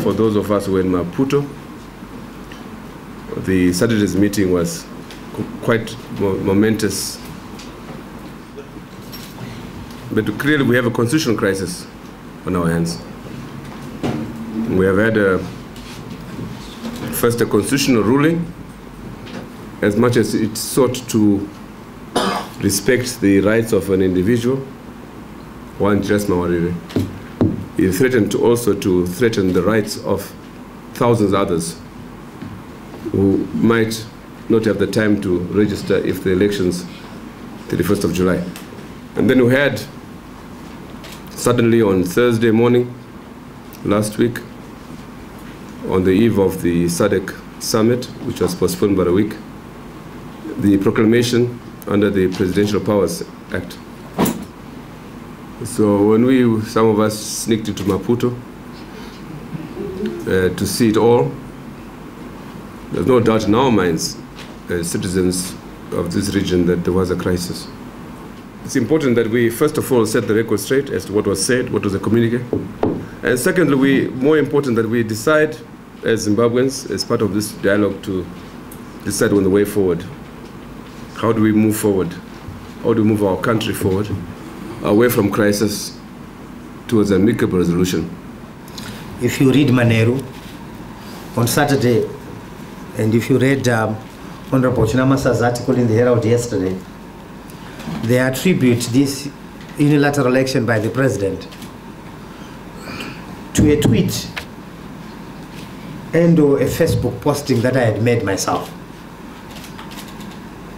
for those of us who were in Maputo, the Saturday's meeting was quite momentous. But clearly we have a constitutional crisis on our hands. We have had first a constitutional ruling, as much as it sought to respect the rights of an individual, one just Mawarire. It threatened also to threaten the rights of thousands of others who might not have the time to register if the elections 31st of July. And then we had suddenly on Thursday morning last week, on the eve of the SADC summit, which was postponed by a week, the proclamation under the Presidential Powers Act. So when some of us sneaked into Maputo to see it all, there's no doubt in our minds, as citizens of this region, that there was a crisis. It's important that we, first of all, set the record straight as to what was said, what was the communique. And secondly, more important that we decide as Zimbabweans, as part of this dialogue, to decide on the way forward. How do we move forward? How do we move our country forward, away from crisis towards amicable resolution? If you read Maneru on Saturday, and if you read Honorable Chinamasa's article in the Herald yesterday, they attribute this unilateral action by the president to a tweet and or a Facebook posting that I had made myself,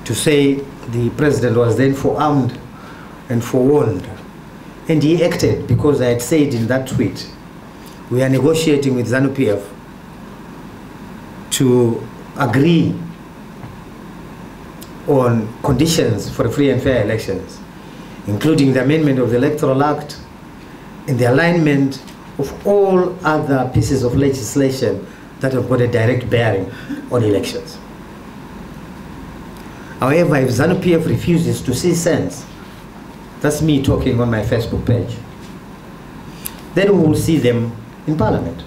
to say the president was then forearmed and forewarned. And he acted because I had said in that tweet, we are negotiating with ZANU PF to agree on conditions for free and fair elections, including the amendment of the Electoral Act and the alignment of all other pieces of legislation that have got a direct bearing on elections. However, if ZANU PF refuses to see sense, that's me talking on my Facebook page, then we will see them in Parliament.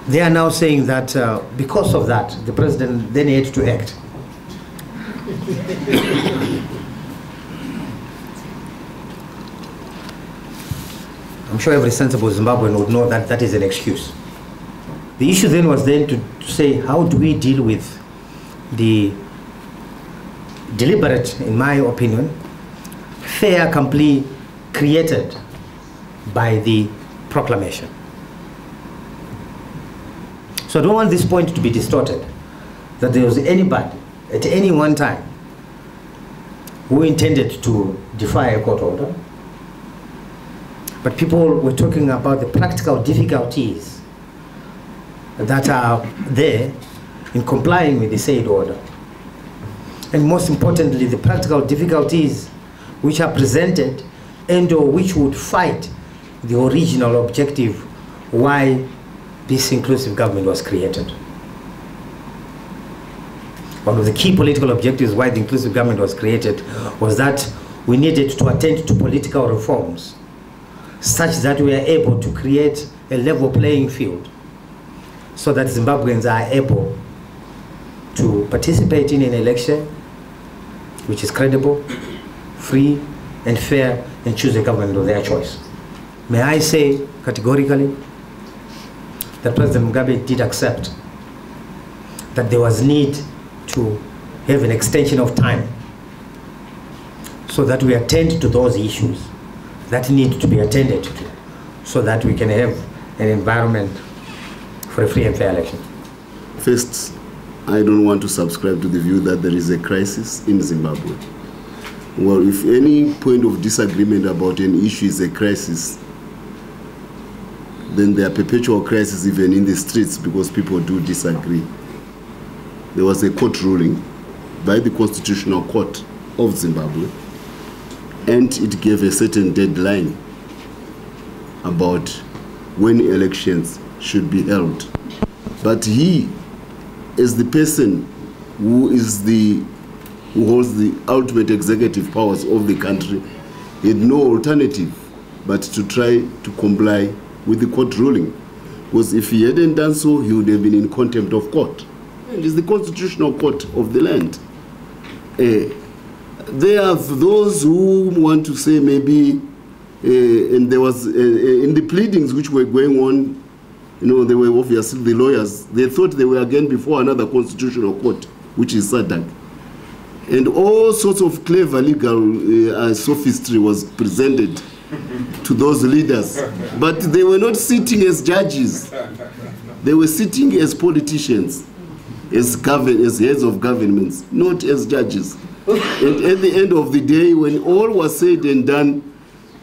They are now saying that because of that, the president then had to act. I'm sure every sensible Zimbabwean would know that that is an excuse. The issue then was then to say, how do we deal with the deliberate, in my opinion, fait accompli created by the proclamation. So I don't want this point to be distorted, that there was anybody at any one time who intended to defy a court order. But people were talking about the practical difficulties that are there in complying with the said order. And most importantly, the practical difficulties which are presented and or which would fight the original objective why this inclusive government was created. One of the key political objectives why the inclusive government was created was that we needed to attend to political reforms such that we are able to create a level playing field so that Zimbabweans are able to participate in an election which is credible, free and fair, and choose a government of their choice. May I say categorically that President Mugabe did accept that there was need to have an extension of time so that we attend to those issues that need to be attended to so that we can have an environment for a free and fair election. First, I don't want to subscribe to the view that there is a crisis in Zimbabwe. Well, if any point of disagreement about an issue is a crisis, then there are perpetual crises even in the streets because people do disagree. There was a court ruling by the Constitutional Court of Zimbabwe, and it gave a certain deadline about when elections should be held. But he, as the person who holds the ultimate executive powers of the country, had no alternative but to try to comply with the court ruling. Because if he hadn't done so, he would have been in contempt of court. And it's the constitutional court of the land. There are those who want to say maybe, and there was, in the pleadings which were going on, you know, they were obviously the lawyers, they thought they were again before another constitutional court, which is SADC. And all sorts of clever legal sophistry was presented to those leaders. But they were not sitting as judges. They were sitting as politicians, as heads of governments, not as judges. And at the end of the day, when all was said and done,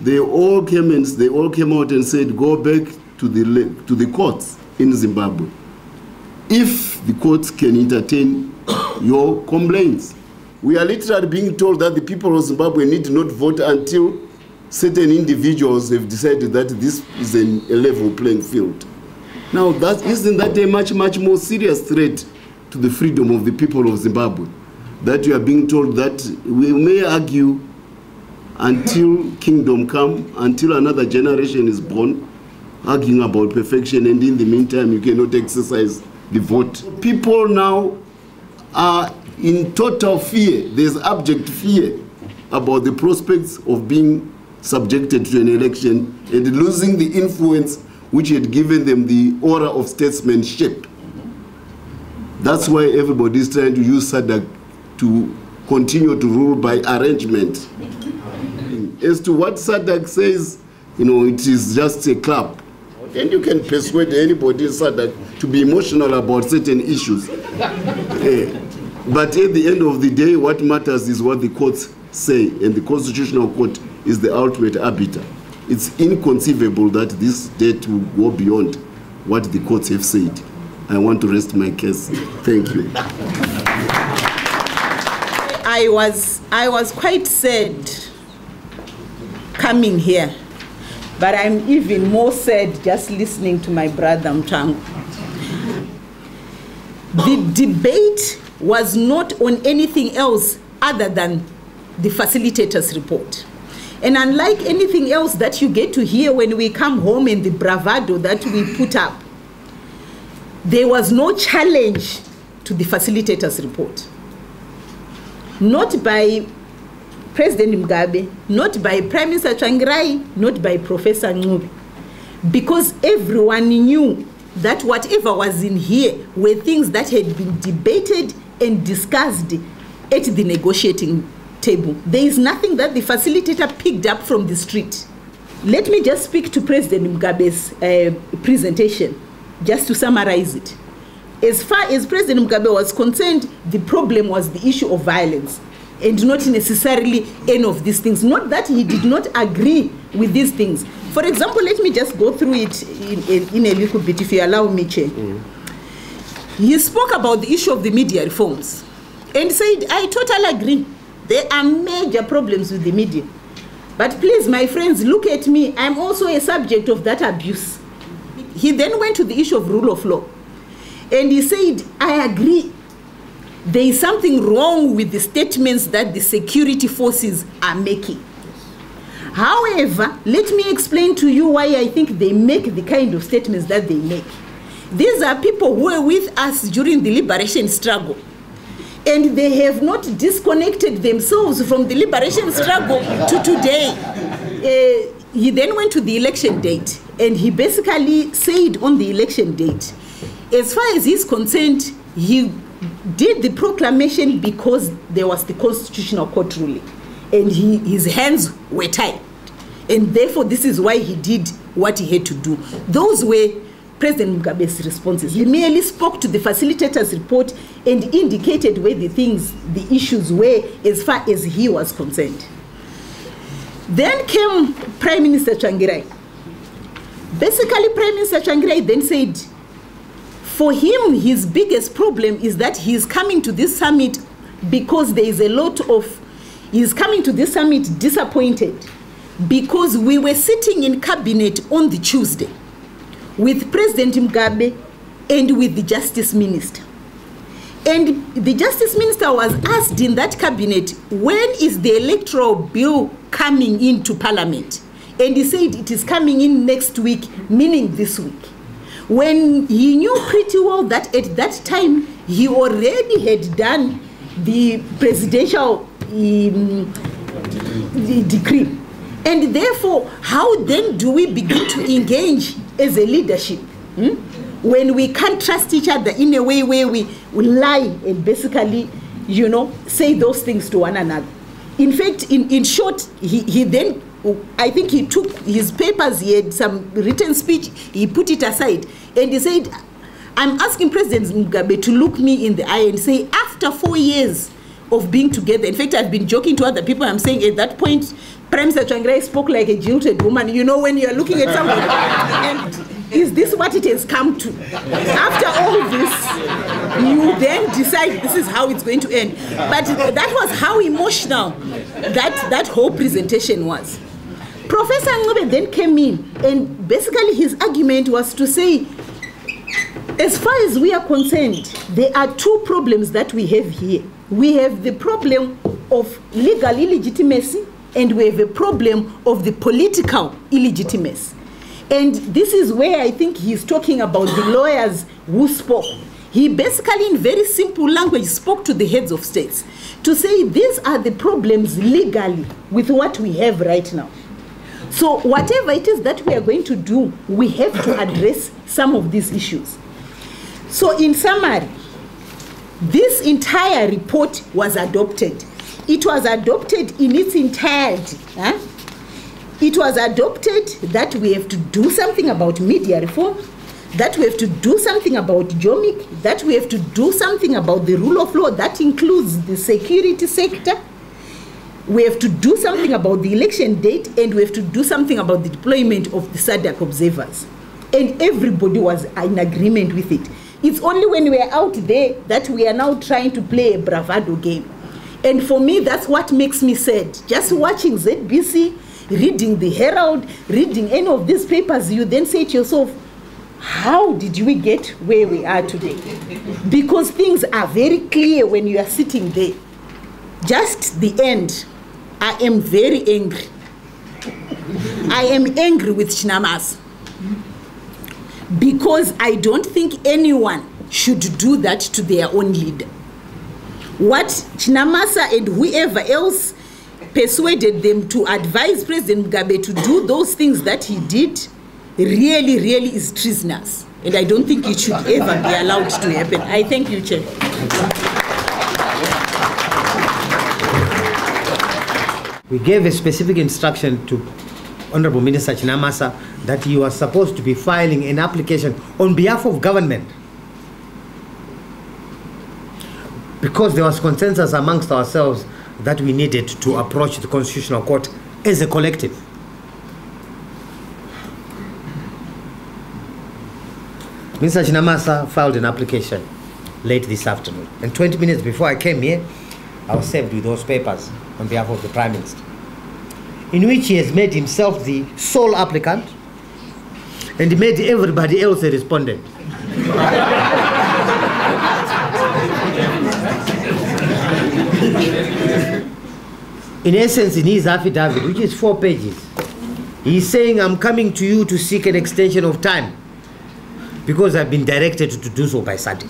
they all came out and said, go back to the courts in Zimbabwe, if the courts can entertain your complaints. We are literally being told that the people of Zimbabwe need not vote until certain individuals have decided that this is a level playing field. Now, isn't that a much, much more serious threat to the freedom of the people of Zimbabwe? That you are being told that we may argue until kingdom come, until another generation is born, arguing about perfection, and in the meantime you cannot exercise the vote. People now are in total fear. There's abject fear about the prospects of being subjected to an election and losing the influence which had given them the aura of statesmanship. That's why everybody is trying to use SADC to continue to rule by arrangement. As to what SADC says, you know, it is just a club. And you can persuade anybody in SADC to be emotional about certain issues. But at the end of the day, what matters is what the courts say, and the Constitutional Court is the ultimate arbiter. It's inconceivable that this date will go beyond what the courts have said. I want to rest my case. Thank you. I was quite sad coming here, but I'm even more sad just listening to my brother Mutsvangwa. The debate was not on anything else other than the facilitator's report. And unlike anything else that you get to hear when we come home and the bravado that we put up, there was no challenge to the facilitator's report. Not by President Mugabe, not by Prime Minister Tsvangirai, not by Professor Ncube. Because everyone knew that whatever was in here were things that had been debated and discussed at the negotiating table. There is nothing that the facilitator picked up from the street. Let me just speak to President Mugabe's presentation, just to summarize it. As far as President Mugabe was concerned, the problem was the issue of violence, and not necessarily any of these things. Not that he did not agree with these things. For example, let me just go through it in a little bit, if you allow me, Chair. He spoke about the issue of the media reforms and said, I totally agree. There are major problems with the media. But please, my friends, look at me. I'm also a subject of that abuse. He then went to the issue of rule of law. And he said, I agree. There is something wrong with the statements that the security forces are making. However, let me explain to you why I think they make the kind of statements that they make. These are people who were with us during the liberation struggle. And they have not disconnected themselves from the liberation struggle to today. He then went to the election date, and he basically said on the election date, as far as he's concerned, he did the proclamation because there was the Constitutional Court ruling, and his hands were tied. And therefore, this is why he did what he had to do. Those were President Mugabe's responses. He merely spoke to the facilitator's report and indicated where the issues were as far as he was concerned. Then came Prime Minister Tsvangirai. Basically, Prime Minister Tsvangirai then said, for him, his biggest problem is that he's coming to this summit because there is a lot of, he's coming to this summit disappointed because we were sitting in cabinet on the Tuesday with President Mugabe and with the Justice Minister. And the Justice Minister was asked in that cabinet, when is the electoral bill coming into Parliament? And he said it is coming in next week, meaning this week. When he knew pretty well that at that time, he already had done the presidential the decree. And therefore, how then do we begin to engage as a leadership? When we can't trust each other in a way where we lie and basically, you know, say those things to one another. In fact, in short, he then, I think he took his papers, he had some written speech, he put it aside, and he said, I'm asking President Mugabe to look me in the eye and say, after 4 years of being together, in fact, I've been joking to other people, I'm saying at that point, Prime Minister Tsvangirai spoke like a jilted woman, you know, when you're looking at somebody, and is this what it has come to? After all this, you then decide this is how it's going to end. But that was how emotional that whole presentation was. Professor Ncube then came in, and basically his argument was to say, as far as we are concerned, there are two problems that we have here. We have the problem of legal illegitimacy, and we have a problem of the political illegitimacy. And this is where I think he's talking about the lawyers who spoke. He basically, in very simple language, spoke to the heads of states to say these are the problems legally with what we have right now. So whatever it is that we are going to do, we have to address some of these issues. So in summary, this entire report was adopted. It was adopted in its entirety. It was adopted that we have to do something about media reform, that we have to do something about JOMIC, that we have to do something about the rule of law, that includes the security sector. We have to do something about the election date, and we have to do something about the deployment of the SADC observers. And everybody was in agreement with it. It's only when we are out there that we are now trying to play a bravado game. And for me, that's what makes me sad. Just watching ZBC, reading the Herald, reading any of these papers, you then say to yourself, how did we get where we are today? Because things are very clear when you are sitting there. Just the end. I am very angry. I am angry with Chinamasa, because I don't think anyone should do that to their own leader. What Chinamasa and whoever else persuaded them to advise President Mugabe to do those things that he did really, really is treasonous. And I don't think it should ever be allowed to happen. I thank you, Chair. We gave a specific instruction to Honorable Minister Chinamasa that he was supposed to be filing an application on behalf of government, because there was consensus amongst ourselves that we needed to approach the Constitutional Court as a collective. Mr. Chinamasa filed an application late this afternoon, and 20 minutes before I came here, I was served with those papers on behalf of the Prime Minister, in which he has made himself the sole applicant and he made everybody else a respondent. In essence, in his affidavit, which is 4 pages, he's saying, I'm coming to you to seek an extension of time because I've been directed to do so by SADC.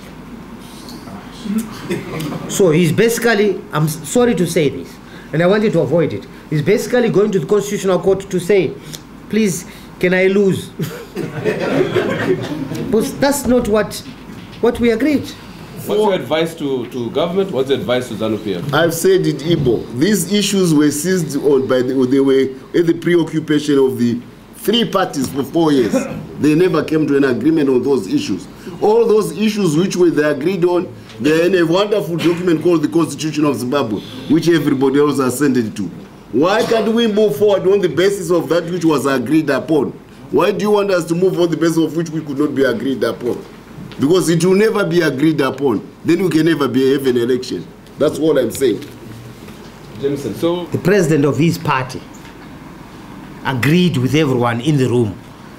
So he's basically, I'm sorry to say this, and I wanted to avoid it, he's basically going to the Constitutional Court to say, please, can I lose? But that's not what we agreed. What's your advice to government? What's your advice to ZANU PF? I've said it, Igbo. These issues were seized on by they were in the preoccupation of the 3 parties for 4 years. They never came to an agreement on those issues. All those issues which they agreed on, they're in a wonderful document called the Constitution of Zimbabwe, which everybody else assented to. Why can't we move forward on the basis of that which was agreed upon? Why do you want us to move on the basis of which we could not be agreed upon? Because it will never be agreed upon. Then we can never have an election. That's all I'm saying. Jameson, so the president of his party agreed with everyone in the room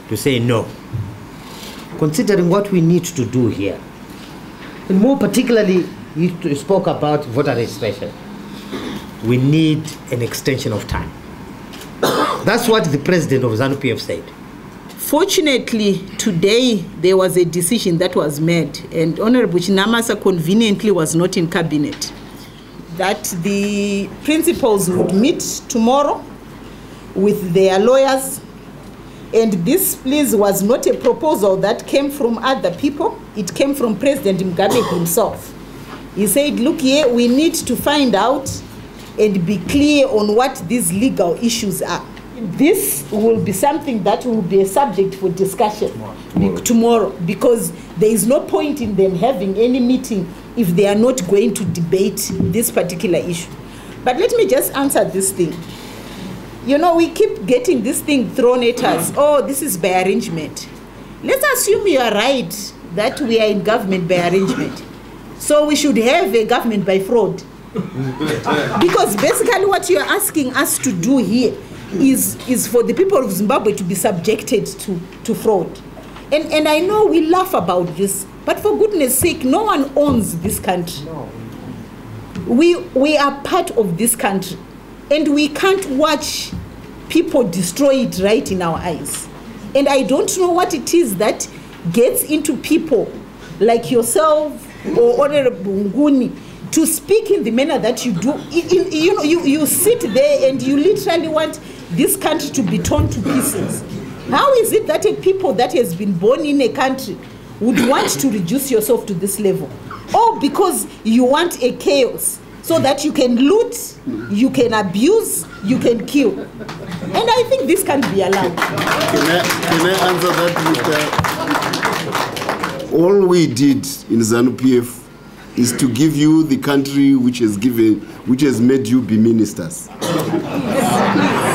to say no, considering what we need to do here. And more particularly, he spoke about voter registration. We need an extension of time. That's what the president of ZANU PF said. Fortunately, today there was a decision that was made, and Honorable Chinamasa conveniently was not in cabinet, that the principals would meet tomorrow with their lawyers. And this, please, was not a proposal that came from other people. It came from President Mugabe himself. He said, look here, we need to find out and be clear on what these legal issues are. This will be something that will be a subject for discussion tomorrow, because there is no point in them having any meeting if they are not going to debate this particular issue. But let me just answer this thing. You know, we keep getting this thing thrown at us. Oh, this is by arrangement. Let's assume you are right that we are in government by arrangement. So we should have a government by fraud. Because basically what you are asking us to do here is for the people of Zimbabwe to be subjected to fraud. And I know we laugh about this, but for goodness sake, no one owns this country. No. We are part of this country, and we can't watch people destroy it right in our eyes. And I don't know what it is that gets into people like yourself or Honorable Nguni to speak in the manner that you do. You sit there and you literally want this country to be torn to pieces. How is it that a people that has been born in a country would want to reduce yourself to this level? Or because you want a chaos so that you can loot, you can abuse, you can kill. And I think this can't be allowed. Can I answer that with all we did in ZANU PF is to give you the country which has made you be ministers.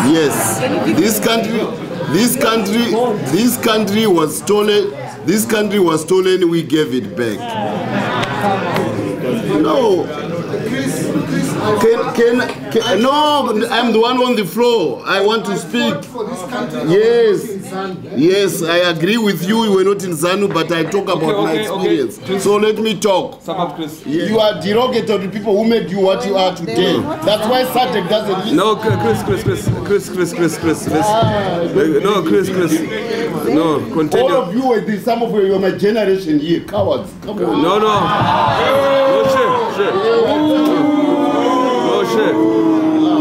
Yes, this country was stolen. This country was stolen. We gave it back. No. No, I'm the one on the floor. I want to speak. Yes, I agree with you. You were not in ZANU, but I talk about my experience. Okay. So let me talk. You are derogatory people who made you what you are today. That's why SADC doesn't listen. No, Chris. No, Chris. No, continue. All of you, some of you are my generation here. Cowards. Come on. No. No, shit.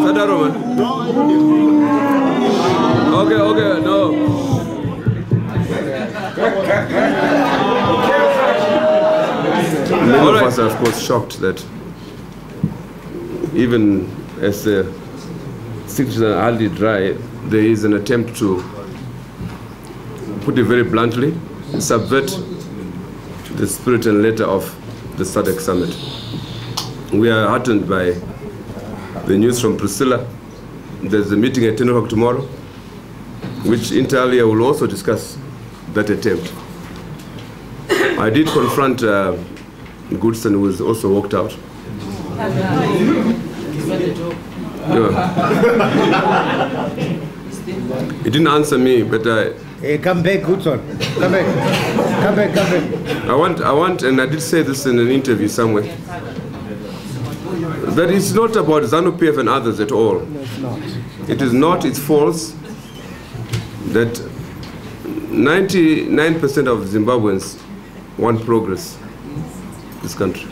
Sadaro, man. Okay, no. Many of us are, of course, shocked that even as the signatures are hardly dry, there is an attempt to, put it very bluntly, subvert the spirit and letter of the SADC summit. We are heartened by the news from Pricilla. There's a meeting at 10 o'clock tomorrow, which inter alia will also discuss that attempt. I did confront Goodson, who was also walked out. He didn't answer me, but come back, Goodson. Come back. I want, and I did say this in an interview somewhere, that it's not about ZANU PF and others at all. No, it's not. It is not, it's false that 99% of Zimbabweans want progress in this country.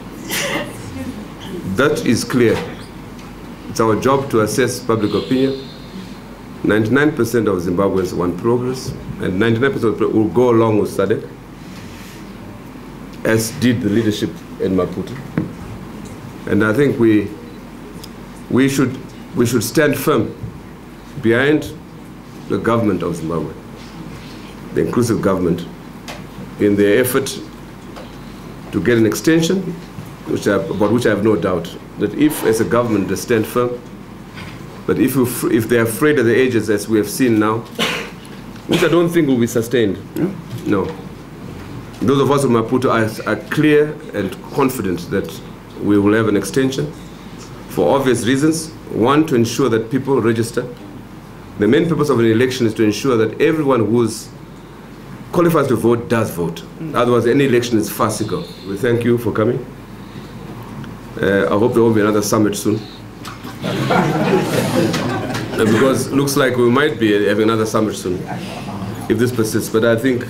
That is clear. It's our job to assess public opinion. 99% of Zimbabweans want progress, and 99% will go along with SADC, as did the leadership in Maputo. And I think we should stand firm behind the government of Zimbabwe, the inclusive government, in their effort to get an extension, about which I have no doubt, that if as a government they stand firm, but if they're afraid of the edges, as we have seen now, which I don't think will be sustained, no. Those of us in Maputo are clear and confident that we will have an extension for obvious reasons. One, to ensure that people register. The main purpose of an election is to ensure that everyone who's qualifies to vote does vote. Otherwise, any election is farcical. We thank you for coming. I hope there will be another summit soon. because it looks like we might be having another summit soon, if this persists. But I think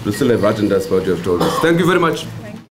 Pricilla have heartened us what you have told us. Thank you very much.